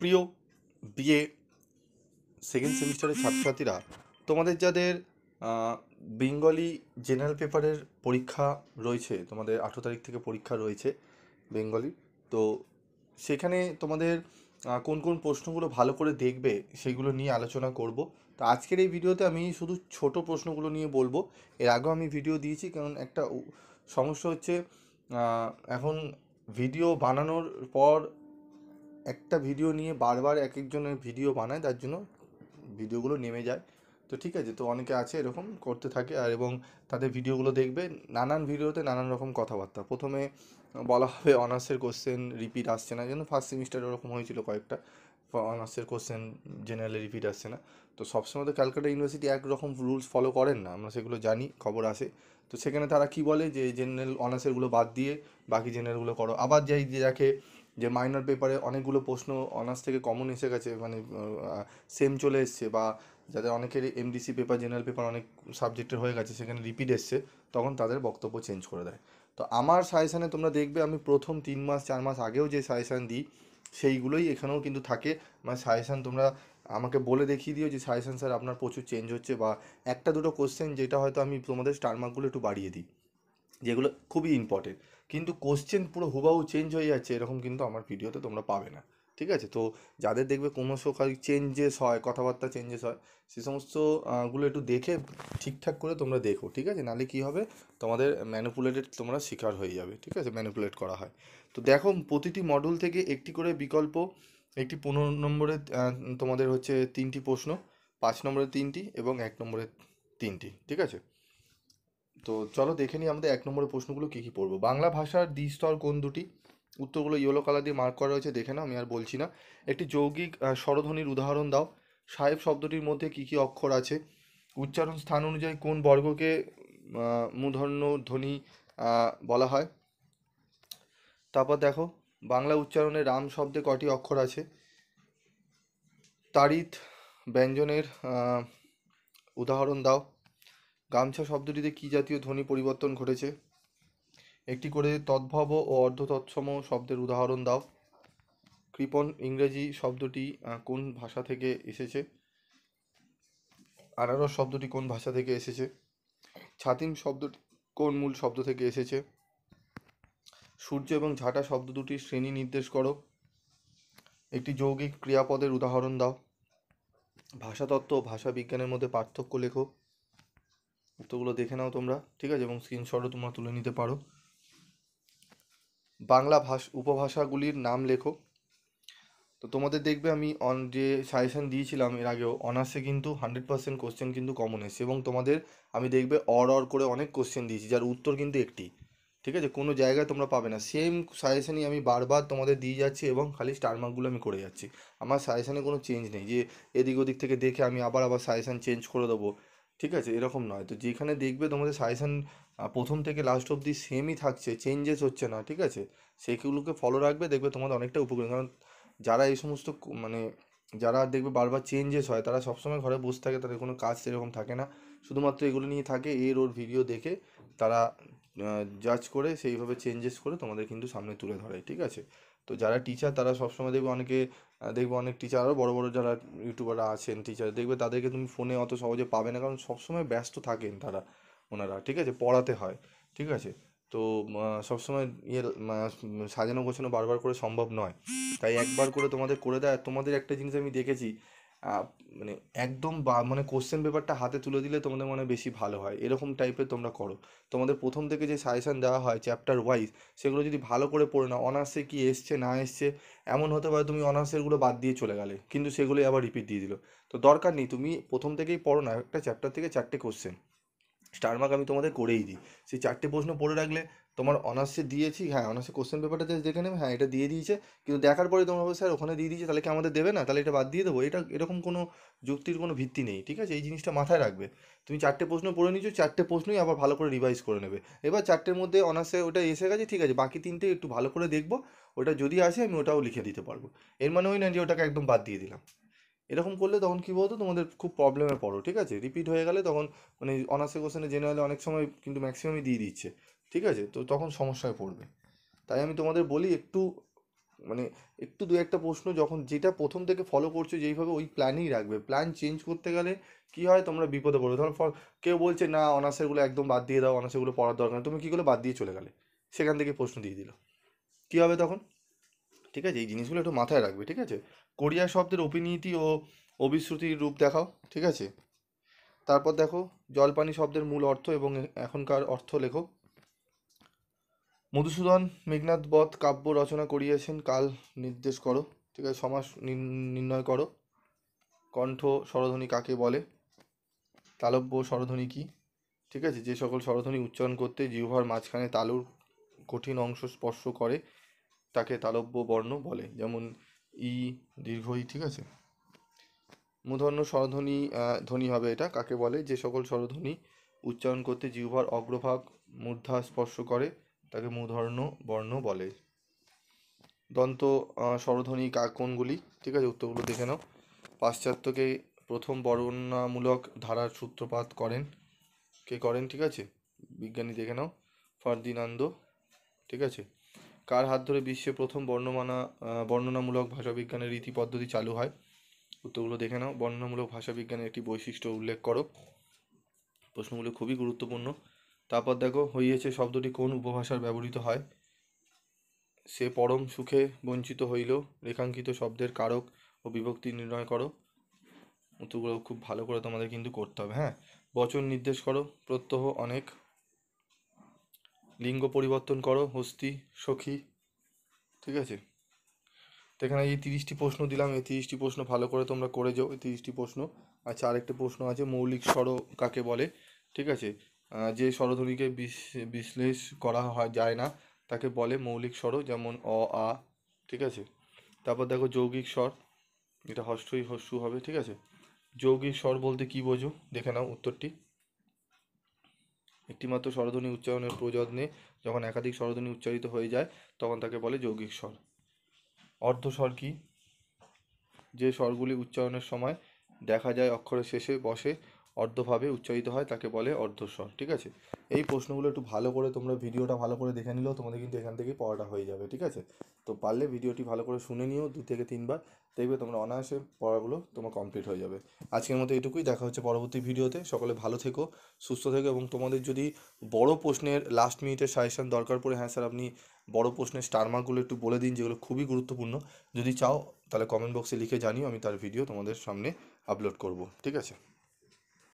প্রিয় BA second সেমিস্টারের ছাত্রছাত্রীরা, তোমাদের যাদের বেঙ্গলি জেনারেল পেপারের পরীক্ষা রয়েছে, তোমাদের 18 তারিখ থেকে পরীক্ষা রয়েছে বেঙ্গলি। তো সেখানে তোমাদের কোন কোন প্রশ্নগুলো ভালো করে দেখবে সেইগুলো নিয়ে আলোচনা করব। তো আজকের এই ভিডিওতে আমি শুধু ছোট প্রশ্নগুলো নিয়ে বলবো। এর আগেও আমি ভিডিও দিয়েছি, কারণ একটা সমস্যা হচ্ছে এখন ভিডিও বানানোর পর একটা ভিডিও নিয়ে বারবার এক একজনের ভিডিও বানায়, তার জন্য ভিডিওগুলো নেমে যায়। তো ঠিক আছে, তো অনেকে আছে এরকম করতে থাকে, আর এবং তাদের ভিডিওগুলো দেখবে, নানান ভিডিওতে নানান রকম কথাবার্তা। প্রথমে বলা হবে অনার্সের কোশ্চেন রিপিট আসছে না, যেন ফার্স্ট সেমিস্টারে ওরকম হয়েছিল কয়েকটা, অনার্সের কোশ্চেন জেনারেলে রিপিট আসছে না। তো সবসময় তো ক্যালকাটা ইউনিভার্সিটি একরকম রুলস ফলো করেন না, আমরা সেগুলো জানি, খবর আসে। তো সেখানে তারা কি বলে যে জেনারেল অনার্সেরগুলো বাদ দিয়ে বাকি জেনারেলগুলো করো। আবার যাই যে দেখে যে মাইনর পেপারে অনেকগুলো প্রশ্ন অনার্স থেকে কমন এসে গেছে, মানে সেম চলে এসছে, বা যাদের অনেকের এমডিসি পেপার জেনারেল পেপার অনেক সাবজেক্টের হয়ে গেছে, সেখানে রিপিট এসছে, তখন তাদের বক্তব্য চেঞ্জ করে দেয়। তো আমার সাজেশানে তোমরা দেখবে আমি প্রথম 3 মাস 4 মাস আগেও যে সাজেশান দিই সেইগুলোই এখানেও কিন্তু থাকে। মানে সাজেশান তোমরা আমাকে বলে দেখিয়ে দিও যে সাজেশান স্যার আপনার প্রচুর চেঞ্জ হচ্ছে, বা একটা দুটো কোশ্চেন যেটা হয়তো আমি তোমাদের স্টার মার্কগুলো একটু বাড়িয়ে দিই, যেগুলো খুবই ইম্পর্টেন্ট। কিন্তু কোশ্চেন পুরো হুবাহু চেঞ্জ হয়ে যাচ্ছে এরকম কিন্তু আমার ভিডিওতে তোমরা পাবে না। ঠিক আছে, তো যাদের দেখবে ক্রমশ খালি চেঞ্জেস হয়, কথাবার্তা চেঞ্জেস হয়, সে সমস্ত গুলো একটু দেখে ঠিকঠাক করে তোমরা দেখো। ঠিক আছে, নাহলে কী হবে, তোমাদের ম্যানিপুলেটেড তোমরা শিকার হয়ে যাবে। ঠিক আছে, ম্যানিপুলেট করা হয়। তো দেখো, প্রতিটি মডেল থেকে একটি করে বিকল্প, একটি 15 নম্বরের তোমাদের হচ্ছে 3টি প্রশ্ন, 5 নম্বরের 3টি এবং 1 নম্বরের 3টি। ঠিক আছে, তো চলো দেখে নিই আমাদের 1 নম্বরের প্রশ্নগুলো কী কী পড়বো। বাংলা ভাষার দ্বিস্তর কোন দুটি? উত্তরগুলো ইয়েলো কালার দিয়ে মার্ক করা রয়েছে, দেখে নাও, আমি আর বলছি না। একটি যৌগিক স্বরধ্বনির উদাহরণ দাও। সাহেব শব্দটির মধ্যে কী কী অক্ষর আছে? উচ্চারণ স্থান অনুযায়ী কোন বর্গকে মূর্ধন্য ধ্বনি বলা হয়? তারপর দেখো, বাংলা উচ্চারণে রাম শব্দে কটি অক্ষর আছে? তাড়িৎ ব্যঞ্জনের উদাহরণ দাও। গামছা শব্দটিতে কী জাতীয় ধ্বনি পরিবর্তন ঘটেছে? একটি করে তদ্ভব ও অর্ধতৎসম শব্দের উদাহরণ দাও। কৃপণ ইংরেজি শব্দটি কোন ভাষা থেকে এসেছে? আনারস শব্দটি কোন ভাষা থেকে এসেছে? ছাতিম শব্দটি কোন মূল শব্দ থেকে এসেছে? সূর্য এবং ঝাঁটা শব্দ দুটির শ্রেণী নির্দেশ করো। একটি যৌগিক ক্রিয়াপদের উদাহরণ দাও। ভাষাতত্ত্ব ও ভাষা বিজ্ঞানের মধ্যে পার্থক্য লেখো। উত্তরগুলো দেখে নাও তোমরা, ঠিক আছে, এবং স্ক্রিনশটও তোমরা তুলে নিতে পারো। বাংলা উপভাষাগুলির নাম লেখো। তো তোমাদের দেখবে আমি যে সাজেশন দিয়েছিলাম এর আগেও, অনার্সে কিন্তু 100% কোশ্চেন কিন্তু কমন এসেছে, এবং তোমাদের আমি দেখবে অর করে অনেক কোশ্চেন দিয়েছি যার উত্তর কিন্তু একটি। ঠিক আছে, কোনো জায়গায় তোমরা পাবে না, সেম সাজেশনই আমি বারবার তোমাদের দিয়ে যাচ্ছি, এবং খালি স্টার মার্কগুলো আমি করে যাচ্ছি। আমার সাজেশনে কোনো চেঞ্জ নেই যে এদিক ওদিক থেকে দেখে আমি আবার সাজেশন চেঞ্জ করে দেবো। ঠিক আছে, এরকম নয়। তো যেখানে দেখবে তোমাদের সাজেশন প্রথম থেকে লাস্ট অবধি সেমই থাকছে, চেঞ্জেস হচ্ছে না, ঠিক আছে, সেইগুলোকে ফলো রাখবে, দেখবে তোমাদের অনেকটা উপকার। কারণ যারা এই সমস্ত মানে যারা দেখবে বারবার চেঞ্জেস হয়, তারা সবসময় ঘরে বসে থাকে, তাদের কোনো কাজ সেরকম থাকে না, শুধুমাত্র এগুলো নিয়ে থাকে, ওর ভিডিও দেখে তারা জাজ করে সেইভাবে চেঞ্জেস করে তোমাদের কিন্তু সামনে তুলে ধরে। ঠিক আছে, তো যারা টিচার তারা সবসময় দেখবে অনেকে, দেখবে অনেক টিচার, আরও বড় বড় যারা ইউটিউবাররা আছেন টিচার, দেখবে তাদেরকে তুমি ফোনে অত সহজে পাবে না, কারণ সবসময় ব্যস্ত থাকেন তারা, ওনারা। ঠিক আছে, পড়াতে হয়। ঠিক আছে, তো সবসময় সাজানো গোছানো বারবার করে সম্ভব নয়, তাই একবার করে তোমাদের করে দেয়। আর তোমাদের একটা জিনিস আমি দেখেছি, আহ, মানে একদম মানে কোশ্চেন পেপারটা হাতে তুলে দিলে তোমাদের মনে হয় বেশি ভালো হয়, এরকম টাইপের তোমরা করো। তোমাদের প্রথম থেকে যে সাজেশন দেওয়া হয় চ্যাপ্টার ওয়াইজ, সেগুলো যদি ভালো করে পড়ে নাও, অনার্সে কি এসছে না এসছে, এমন হতে পারে তুমি অনার্সেরগুলো বাদ দিয়ে চলে গেলে, কিন্তু সেগুলোই আবার রিপিট দিয়ে দিল। তো দরকার নেই, তুমি প্রথম থেকেই পড়ো না, একটা চ্যাপ্টার থেকে 4টে কোশ্চেন স্টার মার্ক আমি তোমাদের করেই দিই। সেই 4টে প্রশ্ন পড়ে রাখলে তোমার অনার্সে দিয়েছি, হ্যাঁ অনার্সে কোশ্চেন পেপারটা জাস্ট দেখে নেবে, হ্যাঁ এটা দিয়ে দিয়েছে, কিন্তু দেখার পরে তোমরা বলবে স্যার ওখানে দিয়ে দিয়েছে, তাহলে কি আমাদের দেবে না, তাহলে এটা বাদ দিয়ে দেবো, এটা এরকম কোনো যুক্তির কোনো ভিত্তি নেই। ঠিক আছে, এই জিনিসটা মাথায় রাখবে। তুমি 4টে প্রশ্ন পড়ে নিচ্ছ, 4টে প্রশ্নই আবার ভালো করে রিভাইজ করে নেবে। এবার 4টের মধ্যে অনার্সে ওটা এসে গেছে, ঠিক আছে, বাকি 3টে একটু ভালো করে দেখবো, ওটা যদি আসে আমি ওটাও লিখে দিতে পারবো। এর মানে ওই না যে ওটাকে একদম বাদ দিয়ে দিলাম। এরকম করলে তখন কী বলতো, তোমাদের খুব প্রবলেমে পড়ো। ঠিক আছে, রিপিট হয়ে গেলে তখন মানে অনার্সের কোশ্চেনে জেনারেলে অনেক সময় কিন্তু ম্যাক্সিমামই দিয়ে দিচ্ছে। ঠিক আছে, তো তখন সমস্যায় পড়বে। তাই আমি তোমাদের বলি একটু মানে একটু দু একটা প্রশ্ন যখন যেটা প্রথম থেকে ফলো করছো যেইভাবে ওই প্ল্যানই রাখবে। প্ল্যান চেঞ্জ করতে গেলে কি হয়, তোমরা বিপদে পড়বে। ধরো কেউ বলছে না অনার্সেরগুলো একদম বাদ দিয়ে দাও, অনার্সেরগুলো পড়ার দরকার নেই, তুমি কী করলে বাদ দিয়ে চলে গেলে, সেখান থেকে প্রশ্ন দিয়ে দিল, কী হবে তখন? ঠিক আছে, এই জিনিসগুলো একটু মাথায় রাখবে। ঠিক আছে, কোরিয়া শব্দের অপিনীতি ও অভিশ্রুতির রূপ দেখাও। ঠিক আছে, তারপর দেখো জলপানি শব্দের মূল অর্থ এবং এখনকার অর্থ লেখো। মধুসূদন মেঘনাদ বধ কাব্য রচনা করিয়েছেন, কাল নির্দেশ করো। ঠিক আছে, সমাস নির্ণয় করো। কণ্ঠ স্বরধ্বনি কাকে বলে? তালব্য স্বরধ্বনি কি? ঠিক আছে, যে সকল স্বরধ্বনি উচ্চারণ করতে জিহ্বার মাঝখানে তালুর কঠিন অংশ স্পর্শ করে তাকে তালব্য বর্ণ বলে, যেমন ই, দীর্ঘ ই। ঠিক আছে, মূর্ধন্য স্বরধ্বনি ধ্বনি হবে এটা, কাকে বলে? যে সকল স্বরধ্বনি উচ্চারণ করতে জিহ্বার অগ্রভাগ মূর্ধা স্পর্শ করে তাকে মূর্ধন্য বর্ণ বলে। দন্ত স্বরধ্বনি কোনগুলি? ঠিক আছে, উত্তরগুলো দেখে নাও। পাশ্চাত্যকে প্রথম বর্ণনামূলক ধারার সূত্রপাত করেন, কে করেন? ঠিক আছে, বিজ্ঞানী, দেখে নাও, ফার্দিনান্দো। ঠিক আছে, কার হাত ধরে বিশ্বে প্রথম বর্ণনামূলক ভাষাবিজ্ঞানের রীতি পদ্ধতি চালু হয়? উত্তরগুলো দেখে নাও। বর্ণনামূলক ভাষাবিজ্ঞানের একটি বৈশিষ্ট্য উল্লেখ করো। প্রশ্নগুলো খুবই গুরুত্বপূর্ণ। তারপর দেখো, হইয়েছে শব্দটি কোন উপভাষার ব্যবহৃত হয়? সে পরম সুখে বঞ্চিত হইল। রেখাঙ্কিত শব্দের কারক ও বিভক্তি নির্ণয় করো। উত্তরগুলো খুব ভালো করে তোমাদের কিন্তু করতে হবে। হ্যাঁ, বচন নির্দেশ করো। প্রত্যহ অনেক। লিঙ্গ পরিবর্তন করো। হস্তি, সখী। ঠিক আছে, তো এখানে এই 30টি প্রশ্ন দিলাম, এই 30টি প্রশ্ন ভালো করে তোমরা করে যাও, এই 30টি প্রশ্ন। আচ্ছা, আরেকটা প্রশ্ন আছে, মৌলিক স্বর কাকে বলে? ঠিক আছে, যে স্বরধ্বনিকে বিশ্লেষ করা যায় না তাকে বলে মৌলিক স্বর, যেমন অ, আ। ঠিক আছে, তারপর দেখো যৌগিক স্বর, এটা হস্যই হস্যু হবে। ঠিক আছে, যৌগিক স্বর বলতে কি বোঝো? দেখে নাও উত্তরটি। একটিমাত্র স্বরধ্বনি উচ্চারণের প্রয়োজনে যখন একাধিক স্বরধ্বনি উচ্চারিত হয়ে যায় তখন তাকে বলে যৌগিক স্বর। অর্ধস্বর কি? যে স্বরগুলি উচ্চারণের সময় দেখা যায় অক্ষরের শেষে বসে অর্ধভাবে উচ্চারিত হয় তাকে বলে অর্ধস্বর। ঠিক আছে, এই প্রশ্নগুলো একটু ভালো করে তোমরা ভিডিওটা ভালো করে দেখে নিলেও তোমাদের কিন্তু এখান থেকেই পড়াটা হয়ে যাবে। ঠিক আছে, তো পারলে ভিডিওটি ভালো করে শুনে নিও 2 থেকে 3 বার, দেখবে তোমরা অনায়াসে পড়াগুলো তোমার কমপ্লিট হয়ে যাবে। আজকের মতো এটুকুই, দেখা হচ্ছে পরবর্তী ভিডিওতে। সকলে ভালো থেকো, সুস্থ থেকো, এবং তোমাদের যদি বড় প্রশ্নের লাস্ট মিনিটের সাজেশন দরকার পড়ে, হ্যাঁ স্যার আপনি বড় প্রশ্নের স্টার মার্কগুলো একটু বলে দিন যেগুলো খুবই গুরুত্বপূর্ণ, যদি চাও তাহলে কমেন্ট বক্সে লিখে জানিও, আমি তার ভিডিও তোমাদের সামনে আপলোড করব। ঠিক আছে।